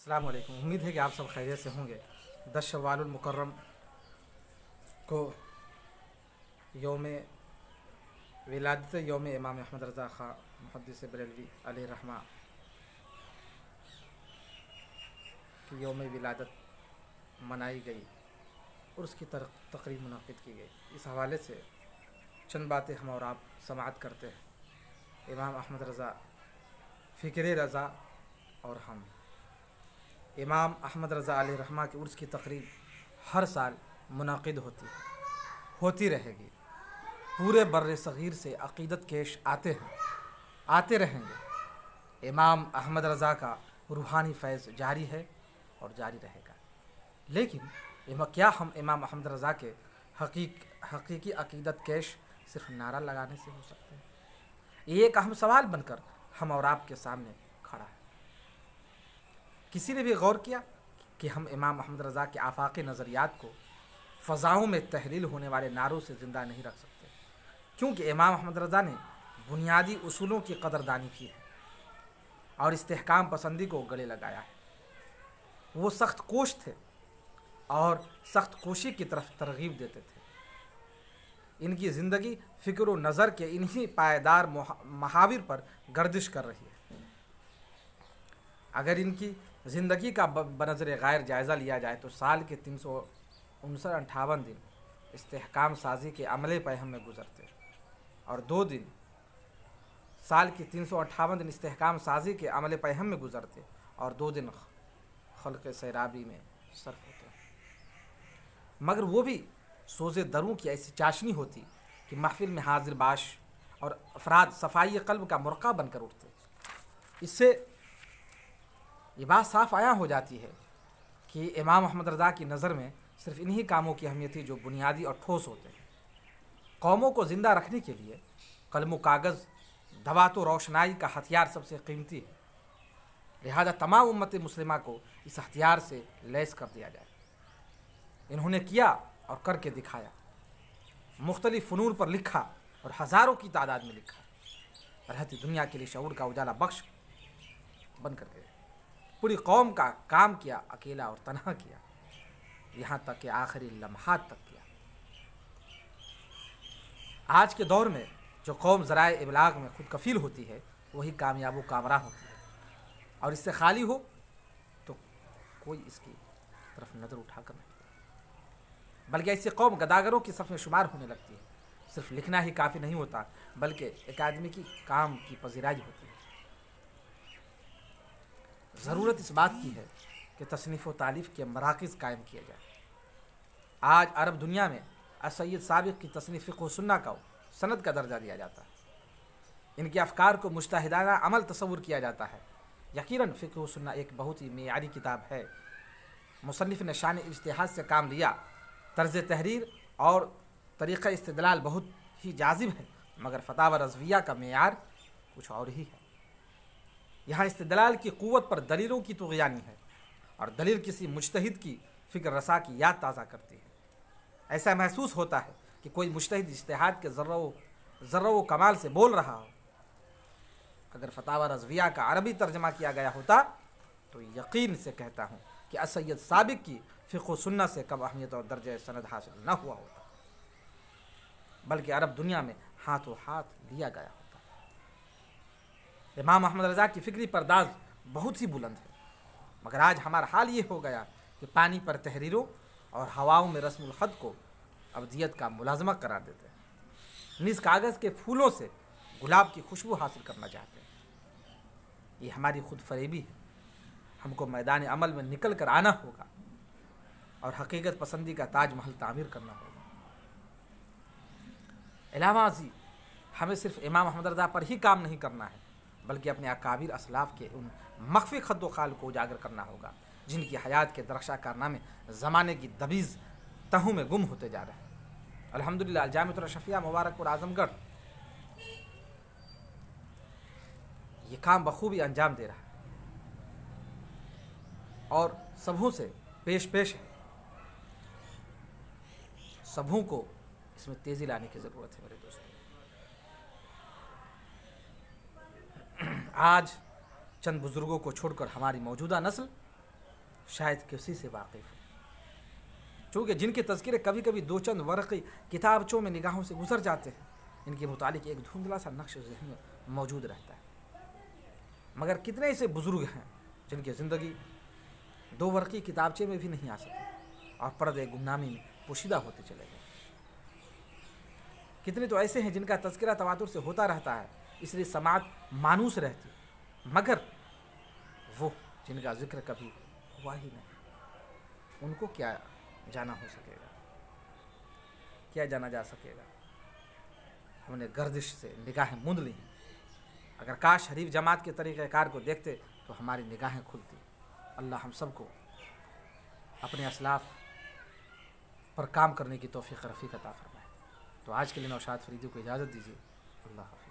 السلام علیکم. امید ہے کہ آپ سب خیریت سے ہوں گے. 10 شوال المکرم کو یوم ولادت یوم امام احمد رضا خاں محدث بریلوی علیہ رحمہ کی یوم ولادت منائی گئی اور اس کی تقریب منعقد کی گئی. اس حوالے سے چند باتیں ہم اور آپ سماعت کرتے ہیں. امام احمد رضا، فکر رضا اور ہم. امام احمد رضا علیہ رحمہ کے عرس کی تقریب ہر سال منعقد ہوتی رہے گی. پورے بر صغیر سے عقیدت کیش آتے رہیں گے. امام احمد رضا کا روحانی فیض جاری ہے اور جاری رہے گا. لیکن کیا ہم امام احمد رضا کے حقیقی عقیدت کیش صرف نعرہ لگانے سے ہو سکتے ہیں؟ یہ ایک اہم سوال بن کر ہم اور آپ کے سامنے کھڑا ہے. کسی نے بھی غور کیا کہ ہم امام احمد رضا کے آفاقی نظریات کو فضاؤں میں تحلیل ہونے والے نعروں سے زندہ نہیں رکھ سکتے، کیونکہ امام احمد رضا نے بنیادی اصولوں کی قدردانی کی ہے اور استحکام پسندی کو گلے لگایا ہے. وہ سخت کوش تھے اور سخت کوشی کی طرف ترغیب دیتے تھے. ان کی زندگی فکر و نظر کے انہی پائیدار محاور پر گردش کر رہی ہے. اگر ان کی زندگی کا بنظر غیر جائزہ لیا جائے تو سال کے 359 دن استحکام سازی کے عملے پیہم میں گزرتے اور 2 دن سال کے 358 دن استحکام سازی کے عمل پیہم میں گزرتے اور 2 دن خلق سیرابی میں صرف ہوتے. مگر وہ بھی سوز دروں کی ایسی چاشنی ہوتی کہ محفل میں حاضر باش اور افراد صفائی قلب کا مرقع بن کر اٹھتے. اس سے یہ بات صاف عیاں ہو جاتی ہے کہ امام احمد رضا کی نظر میں صرف انہی کاموں کی اہمیت تھی جو بنیادی اور ٹھوس ہوتے ہیں. قوموں کو زندہ رکھنے کے لیے قلم و کاغذ، دوات و روشنائی کا ہتھیار سب سے قیمتی ہے. لہذا تمام امت مسلمہ کو اس ہتھیار سے لیس کر دیا جائے. انہوں نے کیا اور کر کے دکھایا. مختلف فنون پر لکھا اور ہزاروں کی تعداد میں لکھا. رہتی دنیا کے لیے شعور کا اجالا بخش بن کر گئے. پوری قوم کا کام کیا، اکیلا اور تنہا کیا، یہاں تک کہ آخری لمحات تک کیا. آج کے دور میں جو قوم ذرائع ابلاغ میں خود کفیل ہوتی ہے وہی کامیاب و کامراں ہوتی ہے، اور اس سے خالی ہو تو کوئی اس کی طرف نظر اٹھا کر نہیں، بلکہ ایسی قوم گداگروں کی صف میں شمار ہونے لگتی ہے. صرف لکھنا ہی کافی نہیں ہوتا بلکہ ایک آدمی کی کام کی پذیرائی ہوتی ہے. ضرورت اس بات کی ہے کہ تصنیف و تالیف کے مراکز قائم کیے جائیں. آج عرب دنیا میں السید سابق کی تصنیف فقہ و سنہ کا سند کا درجہ دیا جاتا ہے. ان کے افکار کو مجتہدانہ عمل تصور کیا جاتا ہے. یقیناً فقہ و سنہ ایک بہت ہی معیاری کتاب ہے. مصنف نے شان اجتہاد سے کام لیا. طرز تحریر اور طریقہ استدلال بہت ہی جاذب ہے، مگر فتاوی رضویہ کا معیار کچھ اور ہی ہے. یہاں استدلال کی قوت پر دلیلوں کی طغیانی ہے اور دلیل کسی مجتہد کی فکر رسا کی یاد تازہ کرتی ہے. ایسا محسوس ہوتا ہے کہ کوئی مجتہد اجتہاد کے ذرہ و کمال سے بول رہا ہو. اگر فتاوی رضویہ کا عربی ترجمہ کیا گیا ہوتا تو یقین سے کہتا ہوں کہ السید سابق کی فقہ و سنہ سے کم اہمیت اور درجہ سند حاصل نہ ہوا ہوتا، بلکہ عرب دنیا میں ہاتھوں ہاتھ لیا گیا ہوتا. امام احمد رضا کی فکری پرداز بہت ہی بلند ہے، مگر آج ہمارا حال یہ ہو گیا کہ پانی پر تحریروں اور ہواؤں میں رسم الخط کو ابدیت کا ملازمہ قرار دیتے ہیں. نیز کاغذ کے پھولوں سے گلاب کی خوشبو حاصل کرنا چاہتے ہیں. یہ ہماری خود فریبی ہے. ہم کو میدان عمل میں نکل کر آنا ہوگا اور حقیقت پسندی کا تاج محل تعمیر کرنا ہوگا. علامہ ازی، ہمیں صرف امام احمد رضا پر ہی کام نہیں کرنا ہے بلکہ اپنے اکابر اسلاف کے ان مخفی خد و خال کو اجاگر کرنا ہوگا جن کی حیات کے درخشاں کارنامے زمانے کی دبیز تہوں میں گم ہوتے جا رہے ہیں. الحمدللہ الجامعۃ الاشرفیہ مبارک پور اعظم گڑھ یہ کام بخوبی انجام دے رہا ہے اور سبھوں سے پیش ہے. سبھوں کو اس میں تیزی لانے کی ضرورت ہے میرے دوستوں. آج چند بزرگوں کو چھوڑ کر ہماری موجودہ نسل شاید کسی سے واقف ہو، چونکہ جن کے تذکرے کبھی کبھی دو چند ورقی کتابچوں میں نگاہوں سے گزر جاتے ہیں، ان کے متعلق ایک دھندلا سا نقش ذہن میں موجود رہتا ہے، مگر کتنے ایسے بزرگ ہیں جن کی زندگی دو ورقی کتابچے میں بھی نہیں آ سکی اور پردے گمنامی میں پوشیدہ ہوتے چلے گئے۔ کتنے تو ایسے ہیں جن کا تذکرہ تواتر سے ہوتا رہتا ہے، اس لیے سماعت مانوس رہتی، مگر وہ جن کا ذکر کبھی ہوا ہی نہیں، ان کو کیا جانا ہو سکے گا، کیا جانا جا سکے گا۔ ہم نے گردش سے نگاہیں موند لی ہیں، اگر کاش حریف جماعت کے طریقہ کار کو دیکھتے تو ہماری نگاہیں کھلتی۔ اللہ ہم سب کو اپنے اسلاف پر کام کرنے کی توفیق رفیق عطا فرمائے۔ تو آج کے لیے نوشاد فریدی کو اجازت دیجیے، اللہ حافظ۔